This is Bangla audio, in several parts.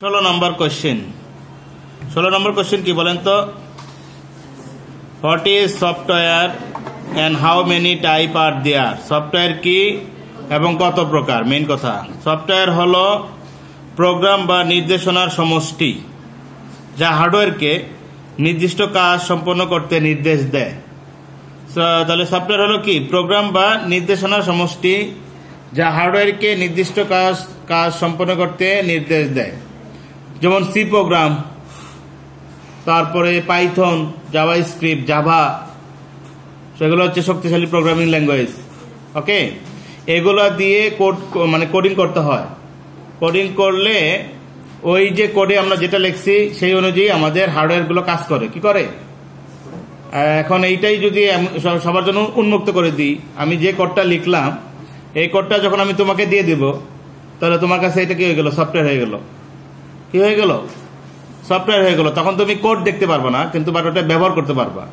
16 নম্বর কোশ্চেন 16 নম্বর কোশ্চেন কি বলেন তো what is software and how many type are there software কি এবং কত প্রকার মেইন কথা সফটওয়্যার হলো প্রোগ্রাম বা নির্দেশনার সমষ্টি যা হার্ডওয়্যারকে নির্দিষ্ট কাজ সম্পন্ন করতে নির্দেশ দেয় তাহলে সফটওয়্যার হলো কি প্রোগ্রাম বা নির্দেশনার সমষ্টি যা হার্ডওয়্যারকে নির্দিষ্ট কাজ সম্পন্ন করতে নির্দেশ দেয় যেমন সি প্রোগ্রাম তারপরে পাইথন জাভাস্ক্রিপ্ট জাভা সেগুলো হচ্ছে শক্তিশালী প্রোগ্রামিং ল্যাঙ্গুয়েজ ওকে এগুলো দিয়ে কোডিং করতে হয় কোডিং করলে ওই যে কোডে আমরা যেটা লিখছি সেই অনুযায়ী আমাদের হার্ডওয়্যারগুলো কাজ করে কি করে এখন এইটাই যদি সবার জন্য উন্মুক্ত করে দিই আমি যে কোডটা লিখলাম এই কোডটা যখন আমি তোমাকে দিয়ে দিব তাহলে তোমার কাছে এটা কি হয়ে গেল সফটওয়্যার হয়ে গেল কি হয়ে গেল সফটওয়্যার হয়ে গেল তখন তুমি কোড দেখতে পারবে না কিন্তু ওটা ব্যবহার করতে পারবা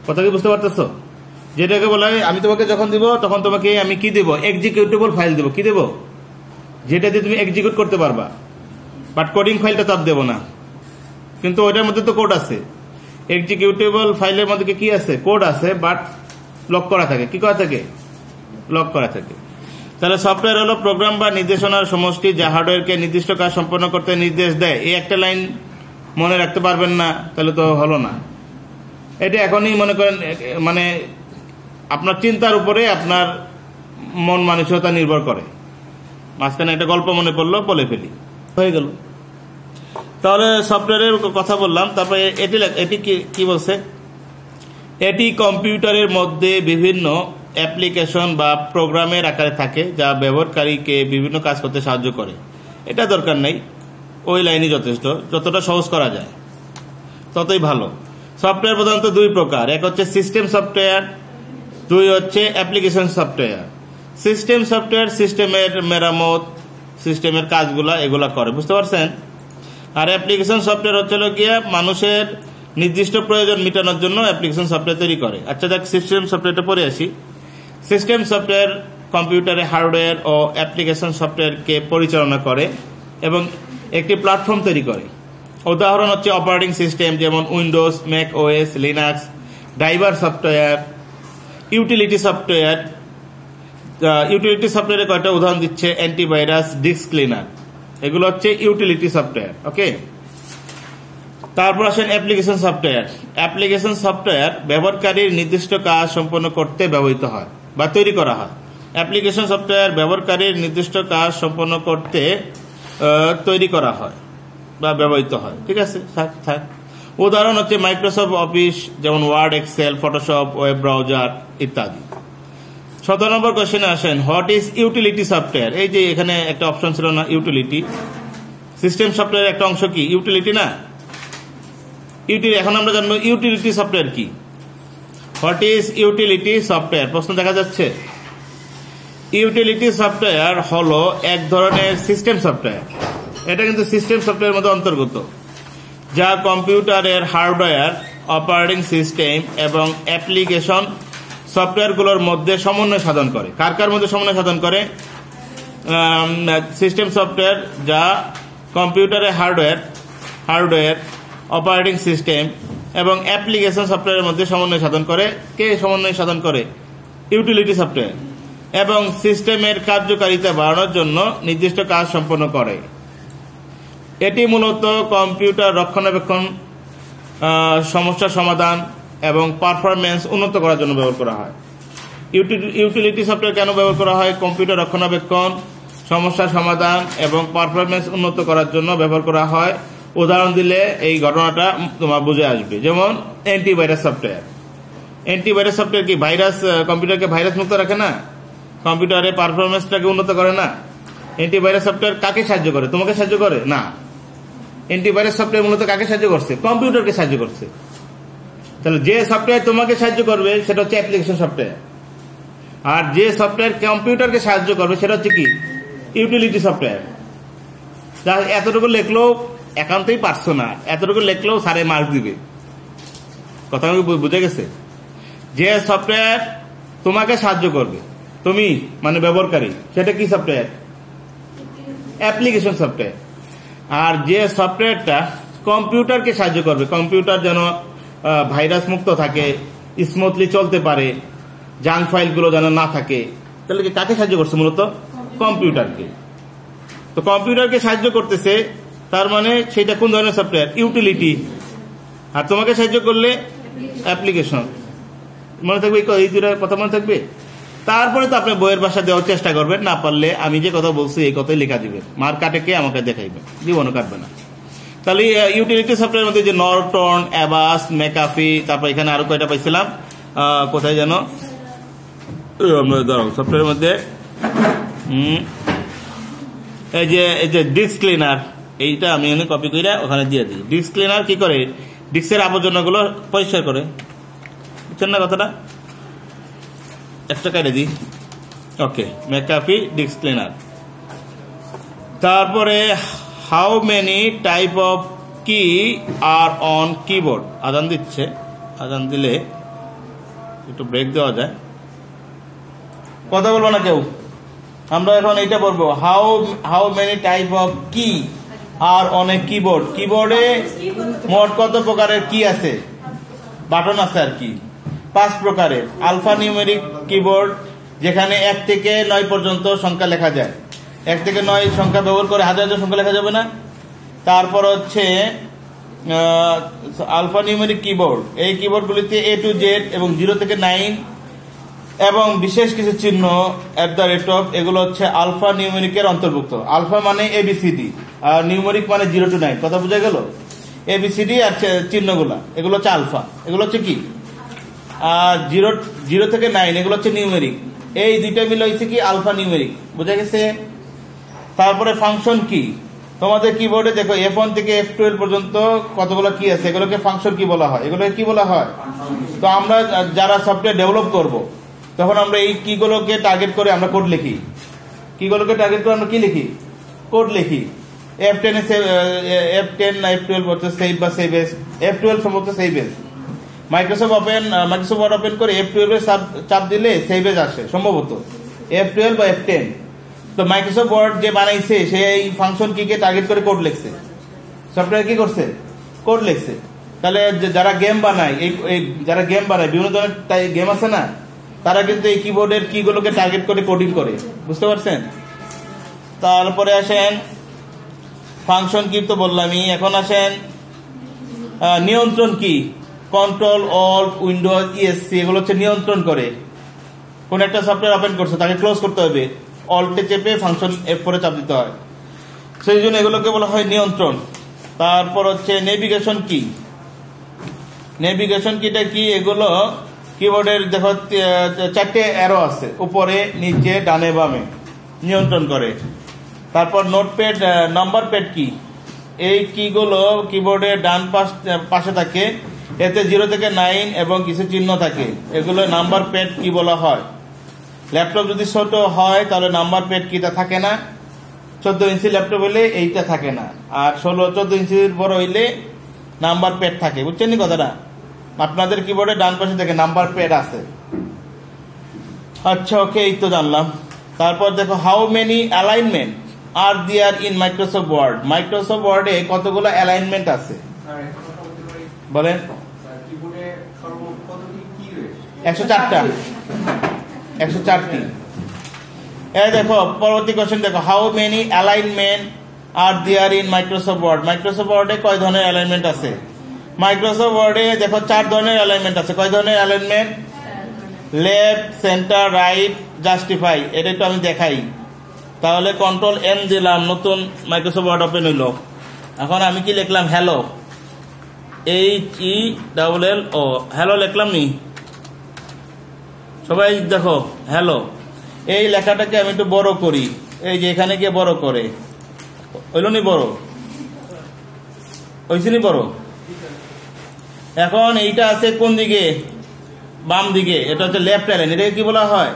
কথা কি বুঝতে পারতেছো যেটাকে বলা হয় আমি তোমাকে যখন দিব তখন তোমাকে আমি কি দেব এক্সিকিউটেবল ফাইল দেব কি দেব যেটা দিয়ে তুমি এক্সিকিউট করতে পারবা বাট কোডিং ফাইলটা তার দেব না কিন্তু ওইটার মধ্যে তো কোড আছে এক্সিকিউটেবল ফাইলের মধ্যে কি আছে কোড আছে বাট লক করা থাকে কি করা থাকে লক করা থাকে তাহলে সফটওয়্যার হলো প্রোগ্রাম বা নির্দেশনার সমষ্টি যা হার্ডওয়্যারকে নির্দিষ্ট কাজ সম্পন্ন করতে নির্দেশ দেয় এই একটা লাইন মনে রাখতে পারবেন না তাহলে তো হলো না এটা এখনই মনে করেন মানে আপনার চিন্তার উপরে আপনার মন মানসিকতা নির্ভর করে মাঝখানে একটা গল্প মনে পড়লো বলে ফেলি হয়ে গেল তাহলে সফটওয়্যারের কথা বললাম তারপরে এটি কি বলছে এটি কম্পিউটারের মধ্যে বিভিন্ন অ্যাপ্লিকেশন বা প্রোগ্রামের আকারে থাকে যা ব্যবহারকারীকে বিভিন্ন কাজ করতে সাহায্য করে এটা দরকার নেই ওই লাইনই যথেষ্ট যতটা সহজ করা যায় ততই ভালো সফটওয়্যার প্রধানত দুই প্রকার এক হচ্ছে সিস্টেম সফটওয়্যার দুই হচ্ছে অ্যাপ্লিকেশন সফটওয়্যার সিস্টেম সফটওয়্যার সিস্টেমের মেরামত সিস্টেমের কাজগুলা এগুলা করে বুঝতে পারছেন আর অ্যাপ্লিকেশন সফটওয়্যার হচ্ছে গিয়ে মানুষের নির্দিষ্ট প্রয়োজন মেটানোর জন্য অ্যাপ্লিকেশন সফটওয়্যার তৈরি করে আচ্ছা দেখ সিস্টেম সফটওয়্যারটা পড়ে আসি সিস্টেম সফটওয়্যার কম্পিউটারে হার্ডওয়্যার ও অ্যাপ্লিকেশন সফটওয়্যারকে পরিচালনা করে এবং একটি প্ল্যাটফর্ম তৈরি করে উদাহরণ হচ্ছে অপারেটিং সিস্টেম যেমন Windows Mac OS Linux driver software utility software utility সফটওয়্যারের কয়েকটা উদাহরণ দিচ্ছে অ্যান্টিভাইরাস ডিস্ক ক্লিনার এগুলো হচ্ছে ইউটিলিটি সফটওয়্যার ওকে তারপর আসেন অ্যাপ্লিকেশন সফটওয়্যার অ্যাপ্লিকেশন সফটওয়্যার ব্যবহারকারীর নির্দিষ্ট কাজ সম্পন্ন করতে ব্যবহৃত হয় বা তৈরি করা হয় অ্যাপ্লিকেশন সফটওয়্যার ব্যবহারকারীর নির্দিষ্ট কাজ সম্পন্ন করতে তৈরি করা হয় বা ব্যবহৃত হয় ঠিক আছে থাক উদাহরণ হচ্ছে মাইক্রোসফট অফিস যেমন Word Excel Photoshop web browser ইত্যাদি 17 নম্বর কোশ্চেনে আসেন হোয়াট ইজ ইউটিলিটি সফটওয়্যার এই যে এখানে একটা অপশন ছিল না ইউটিলিটি সিস্টেম সফটওয়্যার একটা অংশ কি ইউটিলিটি না ইউটিলিটি এখন আমরা জানবো ইউটিলিটি সফটওয়্যার কি হোয়াট ইজ ইউটিলিটি সফটওয়্যার প্রশ্ন দেখা যাচ্ছে ইউটিলিটি সফটওয়্যার হলো এক ধরনের সিস্টেম সফটওয়্যার এটা কিন্তু সিস্টেম সফটওয়্যারের মধ্যে অন্তর্গত যা কম্পিউটারের হার্ডওয়্যার অপারেটিং সিস্টেম এবং অ্যাপ্লিকেশন সফটওয়্যারগুলোর মধ্যে সমন্বয় সাধন করে কার মধ্যে সমন্বয় সাধন করে সিস্টেম সফটওয়্যার যা কম্পিউটারের হার্ডওয়্যার অপারেটিং সিস্টেম এবং অ্যাপ্লিকেশন সফটওয়্যারের মধ্যে সমন্বয় সাধন করে কে সমন্বয় সাধন করে ইউটিলিটি সফটওয়্যার এবং সিস্টেমের কার্যকারিতা বাড়ানোর জন্য নির্দিষ্ট কাজ সম্পন্ন করে এটি মূলত কম্পিউটার রক্ষণাবেক্ষণ সমস্যা সমাধান এবং পারফরমেন্স উন্নত করার জন্য ব্যবহার করা হয় ইউটিলিটি সফটওয়্যার কেন ব্যবহার করা হয় কম্পিউটার রক্ষণাবেক্ষণ সমস্যা সমাধান এবং পারফরমেন্স উন্নত করার জন্য ব্যবহার করা হয় উদাহরণ দিলে এই ঘটনাটা তোমার বুঝে আসবে যেমন অ্যান্টিভাইরাস সফটওয়্যার কি ভাইরাস কম্পিউটারকে ভাইরাস মুক্ত রাখে না কম্পিউটারের পারফরমেন্সটাকে উন্নত করে না অ্যান্টিভাইরাস সফটওয়্যার কাকে সাহায্য করে তোমাকে সাহায্য করে না অ্যান্টিভাইরাস সফটওয়্যার মূলত কাকে সাহায্য করছে কম্পিউটারকে সাহায্য করছে তাহলে যে সফটওয়্যার তোমাকে সাহায্য করবে সেটা হচ্ছে অ্যাপ্লিকেশন সফটওয়্যার আর যে সফটওয়্যার কম্পিউটারকে সাহায্য করবে সেটা হচ্ছে কি ইউটিলিটি সফটওয়্যার যা এতটুকু লেখলেও একান্তই পারছো না এতটুকু লেখলেও সারে মার্ক দিবে কথা বুঝে গেছে যে সফটওয়্যার তোমাকে সাহায্য করবে তুমি মানে ব্যবহারকারী সেটা কি সফটওয়্যার অ্যাপ্লিকেশন সফটওয়্যার আর যে সফটওয়্যারটা কম্পিউটারকে সাহায্য করবে, কম্পিউটার যেন ভাইরাস মুক্ত থাকে, স্মুথলি চলতে পারে, জাঙ্ক ফাইলগুলো যেন না থাকে, তাহলে কাকে সাহায্য করছে? মূলত কম্পিউটারকে। তো কম্পিউটারকে সাহায্য করতেছে, তার মানে সেটা কোন ধরনের সফটওয়্যার? ইউটিলিটি। আর তোমাকে সাহায্য করলে অ্যাপ্লিকেশন। মনে থাকবে এই দুটা কথা মনে থাকবে। তারপরে তো আপনি বইয়ের ভাষা দেওয়ার চেষ্টা করবেন, না পারলে আমি যে কথা বলছি এই কথাই লেখা দিবেন, মার কাটে কে আমাকে দেখাইবে, জীবনও কাটবে না। তাহলে ইউটিলিটি সফটওয়্যার মধ্যে যে নর্টন, অ্যাবাস, ম্যাকাফি, তারপর এখানে আরো কয়টা পাইছিলাম, কোথায় যেন সফটওয়্যারের মধ্যে এই যে ডিস্ক ক্লিনার, এইটা আমি এখানে কপি করে ওখানে দিয়ে দিই। ডিস্ক ক্লিনার কি করে? ডিস্কের আবর্জনাগুলো পরিষ্কার করে, বুঝছেন না কথাটা? একটা কেটে দিই। ওকে, ম্যাকাফি ডিস্ক ক্লিনার। তারপরে হাউ মেনি টাইপ অফ কি আর অন কিবোর্ড। আজান দিচ্ছে, আজান দিলে একটু ব্রেক দেওয়া যায়। কথা বলবো না কেউ, আমরা এখন এইটা বলবো। হাউ মেনি টাইপ অফ কি আর অন এ কিবোর্ড। কিবোর্ডে মোট কত প্রকারের কি আছে, বাটন আছে আর কি? 5 প্রকারের। আলফা নিউমেরিক কিবোর্ড, যেখানে 1 থেকে 9 পর্যন্ত সংখ্যা লেখা যায়। 1 থেকে 9 সংখ্যা ব্যবহার করে হাজার হাজার সংখ্যা লেখা যাবে না। তারপর হচ্ছে আলফা নিউমেরিক কিবোর্ড, এই কিবোর্ডগুলিতে A to Z এবং 0 থেকে 9 এবং বিশেষ কিছু চিহ্ন @ এগুলো হচ্ছে আলফা নিউমেরিকের অন্তর্ভুক্ত। আলফা মানে ABCD আর নিউমেরিক মানে 0 to 9। কথা বোঝা গেল? ABCD আর চিহ্নগুলা এগুলো হচ্ছে আলফা, এগুলো হচ্ছে কি? আর 0 থেকে 9 এগুলো হচ্ছে নিউমেরিক। এই দুইটা মিলে হচ্ছে কি? Alphanumeric. বোঝা গেছে? তারপরে ফাংশন কি। তোমাদের কিবোর্ডে দেখো F1 থেকে F12 পর্যন্ত কতগুলো কি আছে, এগুলোকে ফাংশন কি বলা হয়? এগুলোকে কি বলা হয়? তো আমরা যারা সফটওয়্যার ডেভেলপ করব, তখন আমরা এই কিগুলোকে টার্গেট করে আমরা কোড লিখি। কিগুলোকে টার্গেট করে আমরা কি লিখি? কোড লিখি। F10 না F12 হচ্ছে সেভ বা সেভ এস, F12 সম্ভবত save as. Microsoft Word open করে F12 এর চাপ দিলে সেভ এস আসে সম্ভবত, F12 বা F10। তো মাইক্রোসফট ওয়ার্ড যে বানাইছে সে এই ফাংশন কিকে টার্গেট করে কোড লিখছে, সফটওয়্যার কি করছে? কোড লিখছে। তাহলে যারা গেম বানায়, যারা গেম বানায়, বিভিন্ন ধরনের গেম আছে না, তারা কিন্তু এই কিবোর্ডের কিগুলোকে টার্গেট করে কোডিং করে। বুঝতে পারছেন? তারপরে আসেন ফাংশন কি তো বললামই। এখন আসেন নিয়ন্ত্রণ কি। কন্ট্রোল, অল্ট, উইন্ডোজ, ESC এগুলো হচ্ছে নিয়ন্ত্রণ করে। কোন একটা সফটওয়্যার ওপেন করছে, তাকে ক্লোজ করতে হবে, অল্টে চেপে ফাংশন F4 চাপ দিতে হয়, সেই জন্য এগুলোকে বলা হয় নিয়ন্ত্রণ। তারপর হচ্ছে নেভিগেশন কি। নেভিগেশন কিটা কি? এগুলো কিবোর্ডের দেখো 4টে অ্যারো আছে, উপরে, নিচে, ডানে, বামে, নিয়ন্ত্রণ করে। তারপর নোটপ্যাড, নাম্বার প্যাড কি। এই কিগুলো কিবোর্ডের ডান পাশে থাকে, এতে 0 থেকে 9 এবং কিছু চিহ্ন থাকে, এগুলো নাম্বার প্যাড কি বলা হয়। ল্যাপটপ যদি ছোট হয় তাহলে নাম্বার প্যাড কিটা থাকে না। 14 ইঞ্চি ল্যাপটপ হইলে এইটা থাকে না, আর 14 ইঞ্চির বড় হইলে নাম্বার প্যাড থাকে। বুঝছেন নি কথাটা? আপনাদের কিবোর্ডে ডান পাশে দেখে নাম্বার প্যাড আছে। আচ্ছা, ওকে, এই তো জানলাম। তারপর দেখো how many alignment are there in Microsoft Word. Microsoft ওয়ার্ডে কতগুলো অ্যালাইনমেন্ট আছে বলেন? 104টা। 104টি। এই দেখো পরবর্তী কোশ্চেন দেখো, how many alignment are there in Microsoft Word. Microsoft ওয়ার্ডে কয় ধরনের অ্যালাইনমেন্ট আছে? মাইক্রোসফট ওয়ার্ডে দেখো 4 ধরনের অ্যালাইনমেন্ট আছে। কয় ধরনের alignment? Left, centre, right, justify. এটা একটু আমি দেখাই। তাহলে কন্ট্রোল N দিলাম, নতুন মাইক্রোসফট ওয়ার্ড ওপেন হইল। এখন আমি কি লিখলাম? হ্যালো, HELLO, হ্যালো লিখলাম নি? সবাই দেখো হ্যালো, এই লেখাটাকে আমি একটু বড় করি, এই যে এখানে গিয়ে বড় করে, হইল নি বড়? হয়েছে নি বড়? এখন এইটা আছে কোন দিকে? বাম দিকে, এটা হচ্ছে লেফট অ্যালাইন, এটাকে কি বলা হয়?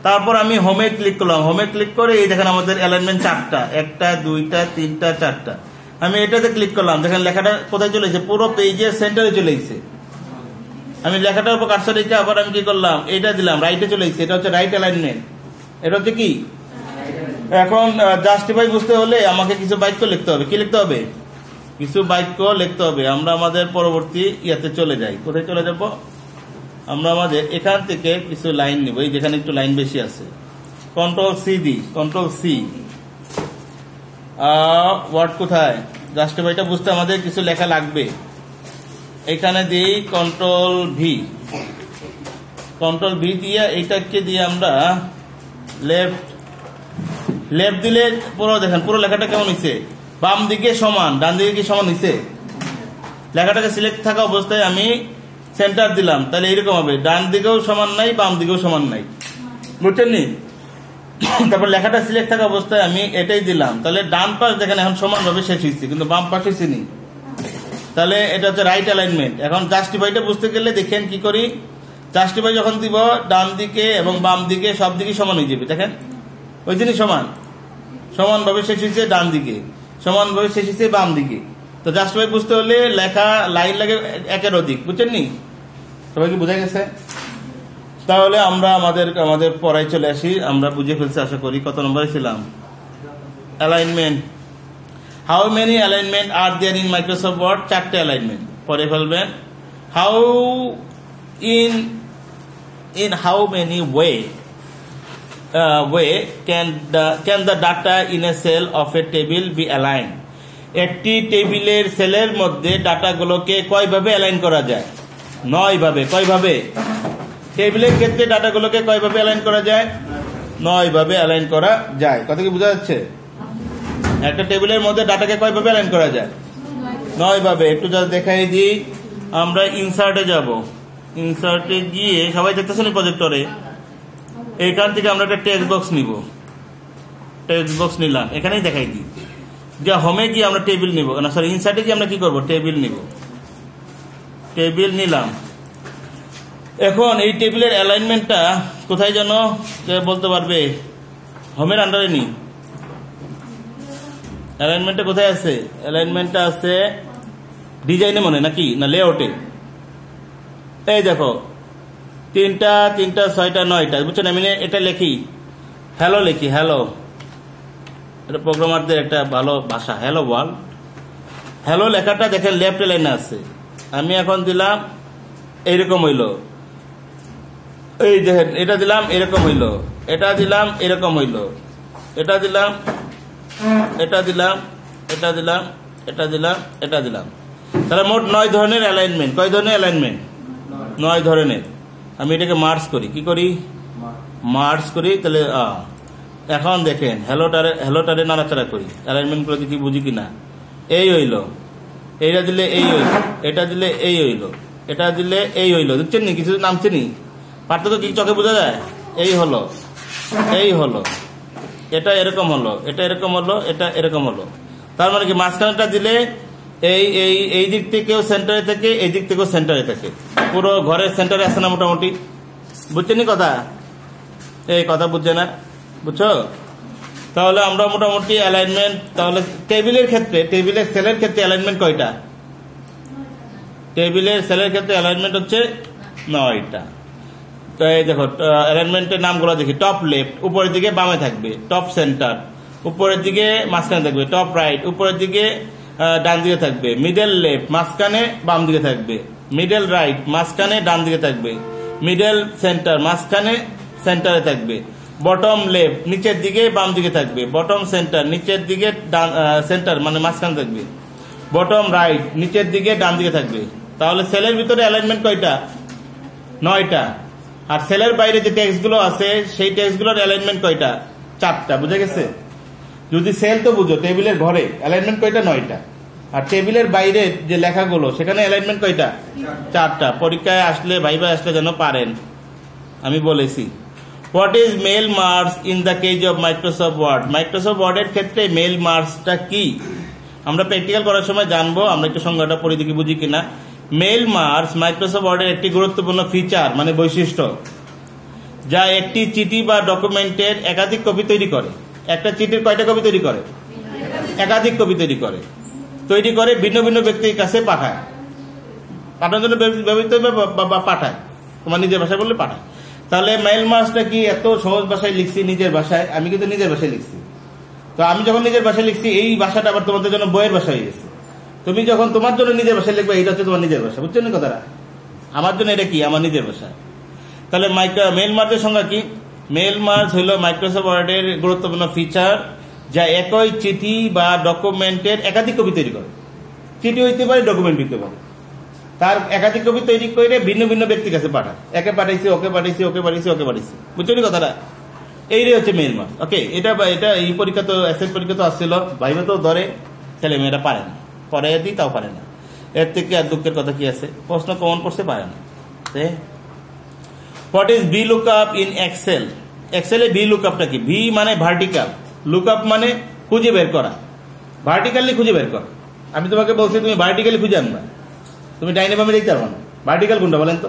তারপর আমি হোমে ক্লিক করলাম, হোমে ক্লিক করে এই দেখেন আমাদের অ্যালাইনমেন্ট 4টা, 1টা 2টা 3টা 4টা। আমি এটাতে ক্লিক করলাম, দেখেন লেখাটা কোথায় চলে এসেছে? পুরো পেজের সেন্টারে চলে এসেছে। আমি লেখাটার উপর কার্সর রেখে আবার আমি কি করলাম? এইটা দিলাম, রাইটে চলে এসেছে, এটা হচ্ছে রাইট অ্যালাইনমেন্ট। এটা হচ্ছে কি? এখন জাস্টিফাই বুঝতে হলে আমাকে কিছু বাক্য লিখতে হবে। কি লিখতে হবে? কিছু বাক্য লিখতে হবে। আমরা আমাদের পরবর্তী ইয়াতে চলে যাই। কোথায় চলে যাব? আমরা আমাদের এখান থেকে কিছু লাইন নিব, এই যেখানে একটু লাইন বেশি আছে। কন্ট্রোল সি দিই, কন্ট্রোল সি। ওয়ার্ড কোথায়? জাস্টিফাইটা বুঝতে আমাদের কিছু লেখা লাগবে। এখানে দিই কন্ট্রোল ভি, কন্ট্রোল ভি দিয়ে এইটাকে দিয়ে আমরা লেফট, লেফট দিলে পুরো দেখেন পুরো লেখাটা কেমন হয়েছে? বাম দিকে সমান, ডান দিকে কি সমান হয়েছে? লেখাটাকে সিলেক্ট থাকা অবস্থায় আমি সেন্টার দিলাম, তাহলে এইরকম হবে, ডান দিকেও সমান নাই, বাম দিকেও সমান নাই। বুঝছেন নি? তারপর লেখাটা সিলেক্ট থাকা অবস্থায় আমি এটাই দিলাম, তাহলে ডান পাশ দেখেন এখন সমান ভাবে শেষ হয়েছে, কিন্তু বাম পাশে চিনি, তাহলে এটা হচ্ছে রাইট অ্যালাইনমেন্ট। এখন জাস্টিফাইটা বুঝতে গেলে দেখেন কি করি, জাস্টিফাই যখন দিব ডান দিকে এবং বাম দিকে সব দিকে সমান হয়ে যাবে। দেখেন ওই জিনিস সমান, সমান ভাবে শেষ হয়েছে ডান দিকে, সমান ভাবে শেষ হয়েছে বাম দিকে। তো জাস্টিফাই বুঝতে হলে লেখা লাইন লাগে একের অধিক। বুঝছেন নি? সবাই কি বোঝা গেছে? তাহলে আমরা আমাদের পড়ায় চলে আসি। আমরা বুঝে ফেলছি আশা করি। কত নম্বরে ছিলাম? Alignment. How many alignment are there in Microsoft Word? 4টে অ্যালাইনমেন্ট। পরে ফেলবেন। How in how many way can the data in a cell of a table be aligned? একটি টেবিলের সেলের মধ্যে ডাটাগুলোকে কয়ভাবে অ্যালাইন করা যায়? 9 ভাবে। কয়ভাবে? টেবিলের ক্ষেত্রে ডাটাগুলোকে কয়ভাবে অ্যালাইন করা যায়? 9 ভাবে অ্যালাইন করা যায়। কথা কি বোঝা যাচ্ছে? একটা টেবিলের মধ্যে ডাটাকে কয়ভাবে অ্যালাইন করা যায়? 9 ভাবে। একটু জাস্ট দেখাই দিই। আমরা ইনসার্টে যাব। ইনসার্টে গিয়ে সবাই দেখতেছেন প্রজেক্টরে, এখান থেকে আমরা একটা টেক্সট বক্স নিব। টেক্সট বক্স নিলাম, এখানেই দেখাই দিই যে হোমে গিয়ে আমরা টেবিল নিব, না সরি ইনসার্টে গিয়ে আমরা কি করব? টেবিল নিব। টেবিল নিলাম। এখন এই টেবিলের অ্যালাইনমেন্টটা কোথায় যেন কে বলতে পারবে? হোমের আন্ডারে নি। অ্যালাইনমেন্টটা কোথায় আছে? অ্যালাইনমেন্টটা আছে ডিজাইনে মনে নাকি না লেআউটে? এই দেখো 3টা 6টা 9টা। বুঝছেন? আমি এটা লিখি, হ্যালো লিখি, হ্যালো। এটা প্রোগ্রামারদের একটা ভালো ভাষা, হ্যালো ওয়ার্ল্ড। হ্যালো লেখাটা দেখেন লেফট লাইনে আছে। আমি এখন দিলাম এইরকম হইল, এই দেখেন এটা দিলাম এরকম হইল, এটা দিলাম এরকম হইল, এটা দিলাম, এটা দিলাম, এটা দিলাম, এটা দিলাম, এটা দিলাম। তাহলে মোট 9 ধরনের অ্যালাইনমেন্ট। কয় ধরনের অ্যালাইনমেন্ট? 9 ধরনের। আমি এটাকে মার্জ করি। কি করি? মার্জ করি। তাহলে এখন দেখেন হ্যালোটারে নাড়াচাড়া করি, অ্যালাইনমেন্ট গুলো দেখি বুঝি কিনা। এই হইল, এইটা দিলে এই হইল, এটা দিলে এই হইল, এটা দিলে এই হইল। দেখছেন নি? কিছু নামছে নি? পার্থক্য কি চোখে বোঝা যায়? এই হলো, এই হলো, এটা এরকম হলো, এটা এরকম হলো, এটা এরকম হলো। তার মানে কি মাঝখানটা দিলে এই এই এই দিক থেকেও সেন্টারে থাকে, এই দিক থেকেও সেন্টারে থাকে, পুরো ঘরের সেন্টারে আছে না মোটামুটি? বুঝছেন কথা? এই কথা বুঝছে না? বুঝছো? তাহলে আমরা মোটামুটি অ্যালাইনমেন্ট, তাহলে টেবিলের ক্ষেত্রে, টেবিলের সেলের ক্ষেত্রে অ্যালাইনমেন্ট কয়টা? টেবিলের সেলের ক্ষেত্রে অ্যালাইনমেন্ট হচ্ছে 9টা। তো এই দেখো অ্যালাইনমেন্টের নামগুলো দেখি। টপ লেফট উপরের দিকে বামে থাকবে, টপ সেন্টার উপরের দিকে মাঝখানে থাকবে, টপ রাইট উপরের দিকে ডান দিকে থাকবে, মিডল লেফট মাঝখানে বাম দিকে থাকবে, মিডল রাইট মাঝখানে ডান দিকে থাকবে, মিডল সেন্টার মাঝখানে সেন্টারে থাকবে, বটম লেফট নিচের দিকে বাম দিকে থাকবে, বটম সেন্টার নিচের দিকে সেন্টার মানে মাঝখানে থাকবে, বটম রাইট নিচের দিকে ডান দিকে থাকবে। তাহলে সেলের ভিতরে অ্যালাইনমেন্ট কয়টা? 9টা। আর সেলের বাইরে যে টেক্সট গুলো আছে সেই টেক্সট গুলোর অ্যালাইনমেন্ট কয়টা? 4টা। বুঝে গেছে? যদি সেল তো বুঝো, টেবিলের ঘরে অ্যালাইনমেন্ট কয়টা? 9টা। আর টেবিলের বাইরে যে লেখাগুলো সেখানে অ্যালাইনমেন্ট কয়টা? 4টা। পরীক্ষায় আসলে ভাইবা আসলে যেন পারেন, আমি বলেছি। What is mail merge in the case of Microsoft Word? Microsoft ওয়ার্ডের ক্ষেত্রে মেল মার্জটা কি আমরা প্র্যাকটিক্যাল করার সময় জানবো। আমরা একটু সংজ্ঞাটা পড়ে দেখি বুঝি কিনা। মেল মার্জ মাইক্রোসফট ওয়ার্ডের একটি গুরুত্বপূর্ণ ফিচার মানে বৈশিষ্ট্য, যা একটি চিঠি বা ডকুমেন্টের একাধিক কপি তৈরি করে। একটা চিঠির কয়টা কপি তৈরি করে? একাধিক কপি তৈরি করে, ভিন্ন ভিন্ন ব্যক্তির কাছে পাঠায়, পাঠানোর জন্য ব্যবহৃত বা পাঠায়, তোমার নিজের ভাষায় বললে পাঠায়। তাহলে মেল মার্জটা কি? এত সহজ ভাষায় লিখছি, নিজের ভাষায়। আমি কিন্তু নিজের ভাষায় লিখছি, তো আমি যখন নিজের ভাষায় লিখছি এই ভাষাটা আবার তোমাদের জন্য বইয়ের ভাষা হয়ে গেছে। তুমি যখন তোমার জন্য নিজের ভাষায় লিখবে এটা হচ্ছে তোমার নিজের ভাষা, বুঝছো না কথাটা? আমার জন্য এটা কি? আমার নিজের ভাষা। তাহলে মেল মার্জের সংজ্ঞা কি? মেল মার্জ হলো মাইক্রোসফট ওয়ার্ডের গুরুত্বপূর্ণ ফিচার যা একই চিঠি বা ডকুমেন্টের একাধিক কপি তৈরি করে। চিঠি হইতে পারে, ডকুমেন্ট হইতে পারে, তার একাধিক কপি তৈরি করে ভিন্ন ভিন্ন ব্যক্তির কাছে পাঠায়। একে পাঠাইছি, ওকে পাঠাইছি, ওকে পাঠাইছি, ওকে পাঠাইছি, বুঝছো না কথাটা? এইটাই হচ্ছে মেল মার্জ। ওকে, এটা এই পরীক্ষা তো এসএস পরীক্ষা তো আসছিল, ভাইবে তো ধরে, ছেলে মেয়েরা পারে না, পরে দিই তাও পারে না। এর থেকে আর দুঃখের কথা কি আছে? প্রশ্ন কমন পড়তে পারে না। What is V lookup in Excel? এক্সেলে ভি লুকআপটা কি? ভি মানে ভার্টিক্যাল, লুকআপ মানে খুঁজে বের করা, ভার্টিক্যালি খুঁজে বের করা। আমি তোমাকে বলছি তুমি ভার্টিক্যালি খুঁজে আনবা, তুমি ডাইনে বামে দেখতে পারবো না। ভার্টিক্যাল কোনটা বলেন তো?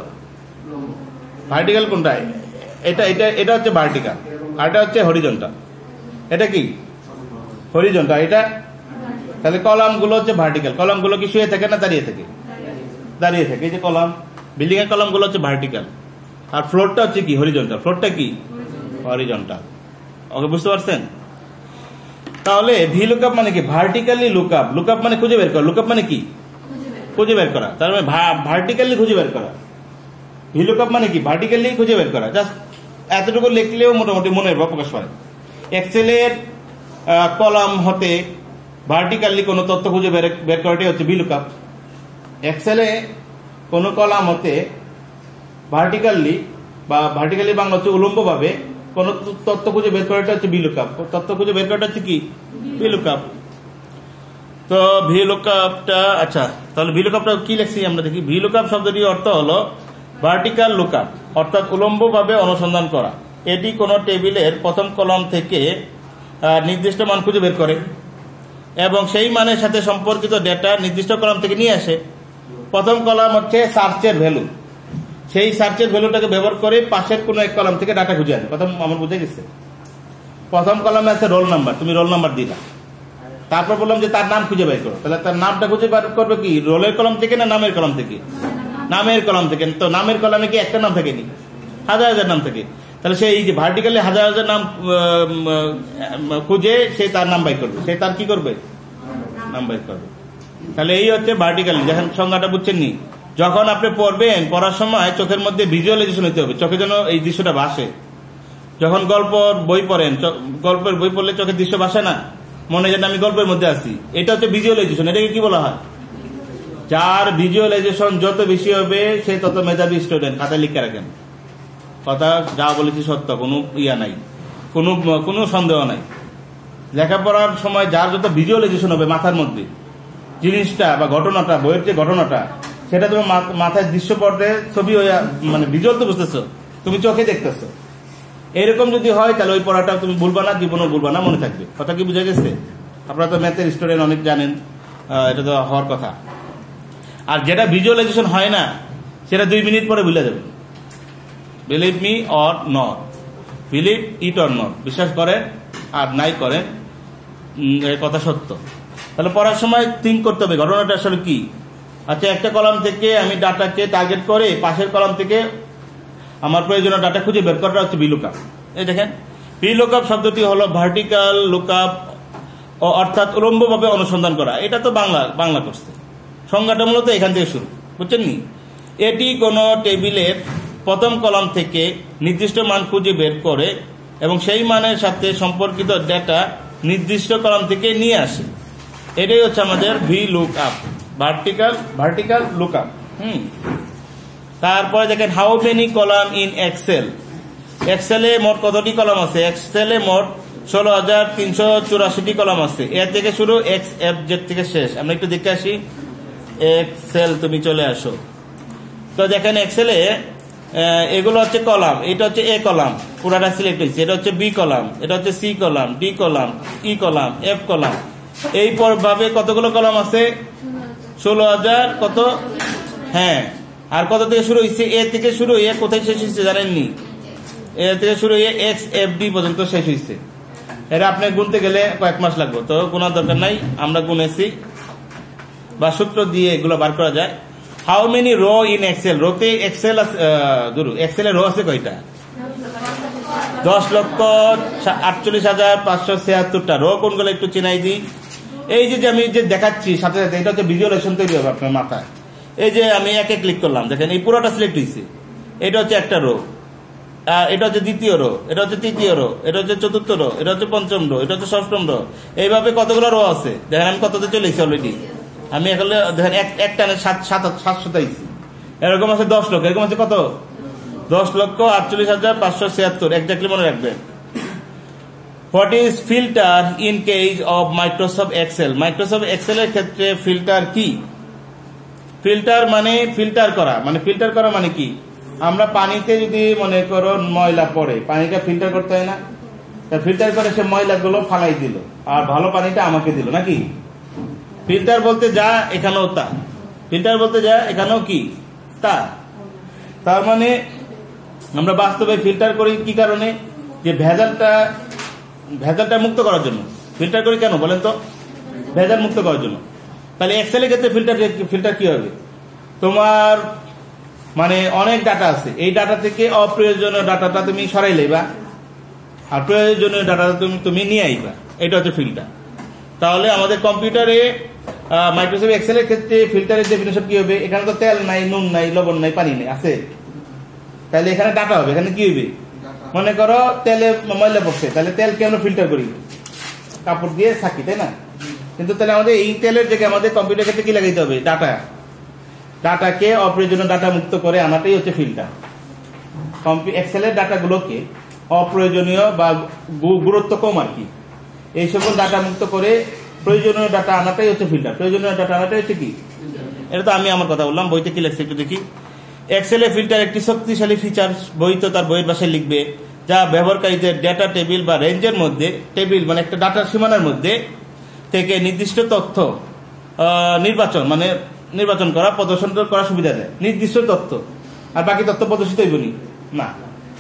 ভার্টিক্যাল কোনটা? এটা এটা এটা হচ্ছে ভার্টিক্যাল, আর এটা হচ্ছে হরিজন্টাল। এটা কি? হরিজন্টাল। এটা তাহলে কলাম গুলো হচ্ছে ভার্টিক্যাল। কলাম গুলো কি শুয়ে থাকে না দাঁড়িয়ে থাকে? দাঁড়িয়ে থাকে। এই যে কলাম, বিল্ডিং এর কলাম গুলো হচ্ছে ভার্টিক্যাল, আর ফ্লোরটা হচ্ছে কি? হরিজন্টাল। ফ্লোরটা কি? হরিজন্টাল। ওকে, বুঝতে পারছেন? তাহলে ভি লুকআপ মানে কি? Vertically lookup. লুকআপ মানে খুঁজে বের করা। লুকআপ মানে কি? খুঁজে বের করা। তার মানে ভার্টিক্যালি খুঁজে বের করা। ভি লুকআপ মানে কি? ভার্টিক্যালি খুঁজে বের করা। জাস্ট এতটুকু লিখলেও মোটামুটি মনের ভাব প্রকাশ পায়। এক্সেলের কলাম হতে ভার্টিক্যালি কোনো তথ্য খুঁজে বের করাটাই হচ্ছে ভি লুকআপ। এক্সেলে কোনো কলাম হতে ভার্টিক্যালি বাংলা হচ্ছে উলম্বভাবে কোনো তথ্য খুঁজে বের করাটা হচ্ছে ভি লুকআপ। তথ্য খুঁজে বের করাটা হচ্ছে কি? V lookup. তো ভি লুকআপটা, আচ্ছা তাহলে ভি লুকআপটা কি লিখছি আমরা দেখি। ভি লুকআপ শব্দটির অর্থ হলো ভার্টিক্যাল লুকআপ, অর্থাৎ উলম্বভাবে অনুসন্ধান করা। এটি কোনো টেবিলের প্রথম কলাম থেকে নির্দিষ্ট মান খুঁজে বের করে এবং সেই মানের সাথে সম্পর্কিত ডেটা নির্দিষ্ট কলাম থেকে নিয়ে আসে। প্রথম কলাম হচ্ছে সার্চের ভ্যালু, সেই সার্চের ভ্যালুটাকে ব্যবহার করে পাশের কোনো এক কলাম থেকে ডাটা খুঁজে আনে। কথা আমার বুঝে গেছে? প্রথম কলামে আছে রোল নাম্বার, তুমি রোল নাম্বার দিলা, তারপর বললাম যে তার নাম খুঁজে বের করো। তাহলে তার নামটা খুঁজে বের করবে কি? রোলের কলাম থেকে না নামের কলাম থেকে? নামের কলাম থেকে। তো নামের কলামে কি একটা নাম থাকেনি? হাজার হাজার নাম থাকে। তাহলে সেই যে ভার্টিক্যালি হাজার হাজার নাম খুঁজে সে তার নাম বাই করবে, সে তার কি করবে? নাম বাই করবে। তাহলে এই হচ্ছে ভার্টিক্যালি। যখন সংজ্ঞাটা বুঝছেন নি, যখন আপনি পড়বেন, পড়ার সময় চোখের মধ্যে ভিজুয়ালাইজেশন হতে হবে, চোখে যেন এই দৃশ্যটা ভাসে। যখন গল্প বই পড়েন, গল্পের বই পড়লে চোখের দৃশ্য ভাসে না, মনে যেন আমি গল্পের মধ্যে আছি। এটা হচ্ছে ভিজুয়ালাইজেশন। এটাকে কি বলা হয়? যার ভিজুয়ালাইজেশন যত বেশি হবে সে তত মেধাবী স্টুডেন্ট। খাতায় লিখে রাখেন, কথা যা বলেছি সত্য, কোনো ইয়া নাই, কোনো সন্দেহ নাই। লেখাপড়ার সময় যার যত ভিজুয়ালাইজেশন হবে মাথার মধ্যে, জিনিসটা বা ঘটনাটা, বইয়ের যে ঘটনাটা, সেটা তোমার মাথায় দৃশ্য পড়তে ছবি হয়ে, মানে ভিজুয়াল তো বুঝতেছো, তুমি চোখে দেখতেছো। এরকম যদি হয় তাহলে ওই পড়াটা তুমি ভুলবা না, জীবনও ভুলবা না, মনে থাকবে। কথা কি বুঝে গেছে? আপনারা তো ম্যাথের স্টুডেন্ট, অনেক জানেন, এটা তো হওয়ার কথা। আর যেটা ভিজুয়ালাইজেশন হয় না সেটা 2 মিনিট পরে ভুলে যাবে। Believe me or not, believe it or not, বিশ্বাস করেন আর নাই করেন, কথা সত্য। তাহলে পড়ার সময় থিঙ্ক করতে হবে ঘটনাটা আসলে কি। আচ্ছা, একটা কলাম থেকে আমি ডাটাকে টার্গেট করে পাশের কলাম থেকে আমার প্রয়োজনীয় ডাটা খুঁজে বের করাটা হচ্ছে ভি লুকআপ। এই দেখেন, ভি লুকআপ শব্দটি হলো ভার্টিক্যাল লুকআপ, অর্থাৎ উলম্বভাবে অনুসন্ধান করা। এটা তো বাংলা করছে, সংজ্ঞাটা মূলত এখান থেকে শুরু, বুঝছেন নি? এটি কোনো টেবিলের প্রথম কলাম থেকে নির্দিষ্ট মান খুঁজে বের করে এবং সেই মানের সাথে সম্পর্কিত ডেটা নির্দিষ্ট কলাম থেকে নিয়ে আসে। এটাই হচ্ছে আমাদের ভি লুকআপ, ভার্টিক্যাল লুকআপ। তারপরে দেখেন, how many column in Excel. এক্সেলে মোট কতটি কলাম আছে? এক্সেলে মোট 16,384টি কলাম আছে। এর থেকে শুরু, এক্স এফ জেড থেকে শেষ। আমরা একটু দেখে আসি। এক্সেল, তুমি চলে আসো। তো দেখেন এক্সেলে এগুলো হচ্ছে কলাম। এটা হচ্ছে এ কলাম, পুরাটা সিলেক্ট হয়েছে। এটা হচ্ছে বি কলাম, এটা হচ্ছে সি কলাম, ডি কলাম, ই কলাম, এফ কলাম। এই ভাবে কতগুলো কলাম আছে? 16,000 কত? হ্যাঁ। আর কত থেকে শুরু হয়েছে? এ থেকে শুরু হয়ে কোথায় শেষ হয়েছে জানেননি? এ থেকে শুরু হয়ে এক্স এফ ডি পর্যন্ত শেষ হয়েছে। এটা আপনি গুনতে গেলে কয়েক মাস লাগবে, তো গোনার দরকার নাই, আমরা গুনেছি বা সূত্র দিয়ে এগুলো বার করা যায়। How many row in Excel. রোতে এক্সেল এক্সেলে রো আছে কয়টা? 10,48,576টা রো কোনগুলো একটু চিনাই দিই। এই যে আমি যে দেখাচ্ছি সাথে সাথে এটা হচ্ছে ভিজুয়ালাইজেশন তৈরি হবে আপনার মাথায়। এই যে আমি একে ক্লিক করলাম, দেখেন এই পুরোটা সিলেক্ট হয়েছে। এটা হচ্ছে একটা রো, এটা হচ্ছে দ্বিতীয় রো, এটা হচ্ছে তৃতীয় রো, এটা হচ্ছে চতুর্থ রো, এটা হচ্ছে পঞ্চম রো, এটা হচ্ছে ষষ্ঠম রো। এইভাবে কতগুলো রো আছে দেখেন, আমি কততে চলে এসেছি অলরেডি। আমি এখন দেখেন একটা 700 এরকম আছে 10 লক্ষ, এরকম আছে কত 10,48,576 এক্স্যাক্টলি মনে রাখবেন। What is filter in case of Microsoft Excel? Microsoft Excel এর ক্ষেত্রে ফিল্টার কি? ফিল্টার মানে ফিল্টার করা, মানে কি? আমরা পানিতে যদি মনে করো ময়লা পড়ে, পানিটা ফিল্টার করতে হয় না? ফিল্টার করে সে ময়লাগুলো ফালাই দিল আর ভালো পানিটা আমাকে দিল নাকি? ফিল্টার বলতে যা এখানেও তা, ফিল্টার বলতে যা এখানেও কি তা। তার মানে আমরা বাস্তবে ফিল্টার করি কি কারণে? যে ভেজালটা মুক্ত করার জন্য ফিল্টার করি। কেন বলেন তো? ভেজাল মুক্ত করার জন্য। তাহলে এক্সেলের ক্ষেত্রে ফিল্টার কি হবে? তোমার মানে অনেক ডাটা আছে, এই ডাটা থেকে অপ্রয়োজনীয় ডাটাটা তুমি সরাই লইবা আর প্রয়োজনীয় ডাটাটা তুমি নিয়ে আইবা, এটা হচ্ছে ফিল্টার। তাহলে আমাদের কম্পিউটারে মাইক্রোসফট এক্সেলের ক্ষেত্রে ফিল্টারের ডেফিনেশন কি হবে? এখানে তো তেল নাই, নুন নাই, লবণ নাই, পানি নেই, আছে। তাহলে এখানে ডাটা হবে, এখানে কি হবে? মনে করো তেলে ময়লা পড়ছে, তাহলে তেলকে আমরা ফিল্টার করি কাপড় দিয়ে থাকি, তাই না? কিন্তু তাহলে আমাদের এই তেলের জায়গায় আমাদের কম্পিউটার ক্ষেত্রে কি লাগাইতে হবে? ডাটাকে অপ্রয়োজনীয় ডাটা মুক্ত করে আনাটাই হচ্ছে ফিল্টার। এক্সেলের ডাটাগুলোকে অপ্রয়োজনীয় বা গুরুত্ব কম আর কি, এই সকল ডাটা মুক্ত করে প্রয়োজনীয় ডাটা আনাটাই হচ্ছে ফিল্টার। প্রয়োজনীয় ডাটা আনাটাই হচ্ছে কি? এটা তো আমি আমার কথা বললাম, বইতে কি লেখছে একটু দেখি। এক্সেলে ফিল্টার একটি শক্তিশালী ফিচার, বই তো তার বইয়ের ভাষায় লিখবে, যা ব্যবহারকারীদের ডেটা টেবিল বা রেঞ্জের মধ্যে, টেবিল মানে একটা ডাটার সীমানার মধ্যে থেকে নির্দিষ্ট তথ্য নির্বাচন করা, প্রদর্শন করা সুবিধা দেয়। নির্দিষ্ট তথ্য, আর বাকি তথ্য প্রদর্শিত হইবনি না।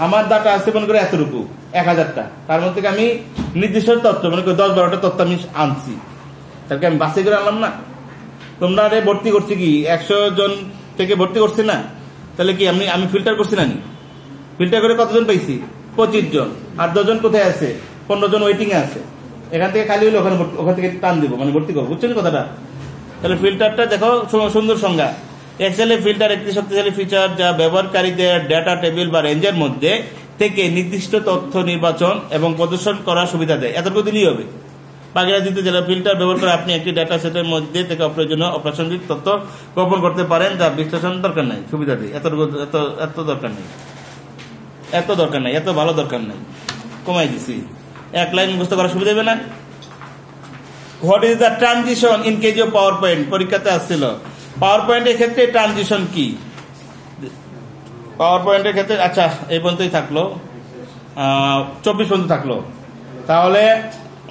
আমার ডাটা আছে মনে করে এতটুকু 1000টা, তার মধ্যে আমি নির্দিষ্ট তথ্য মনে করি 10-12টা তথ্য আমি আনছি, তাহলে আমি বাছাই করে আনলাম না। তোমরা ভর্তি করছি কি 100 জন থেকে ভর্তি করছি না? তাহলে কি আমি ফিল্টার করছি না? ফিল্টার করে কতজন পাইছি? 25 জন। আর 10 জন কোথায় আছে? 15 জন ওয়েটিং এ আছে। এখান থেকে খালি হলে ওখান থেকে টান দিব, মানে ভর্তি করবো। বুঝছেন কথাটা? তাহলে ফিল্টারটা দেখো সুন্দর সংজ্ঞা। এক্সেলে ফিল্টার একটি শক্তিশালী ফিচার, যা ব্যবহারকারীদের ডেটা টেবিল বা রেঞ্জের মধ্যে থেকে নির্দিষ্ট তথ্য নির্বাচন এবং প্রদর্শন করার সুবিধা দেয়। এতটুকু দিলেই হবে, বাকিরা দিতে চাইলে। ফিল্টার ব্যবহার করে আপনি একটি ডেটা সেটের মধ্যে থেকে অপ্রয়োজনীয় অপ্রাসঙ্গিক তথ্য গোপন করতে পারেন, যা বিশ্লেষণ দরকার নাই। সুবিধা দেয়, এত দরকার নেই, এত ভালো দরকার নাই, কমাই দিছি। এক লাইন মুখস্থ করার সুবিধা দেবে না। What is the transition in case of power point? পরীক্ষাতে আসছিল পাওয়ার পয়েন্টের ক্ষেত্রে ট্রানজিশন কি? পাওয়ার পয়েন্টের ক্ষেত্রে আচ্ছা এই পর্যন্তই থাকলো, 24 পর্যন্ত থাকলো। তাহলে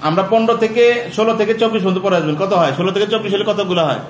আমরা 15 থেকে 16 থেকে 24 পর্যন্ত পড়ে আসবেন। কত হয়? 16 থেকে 24 হলে কতগুলো হয়?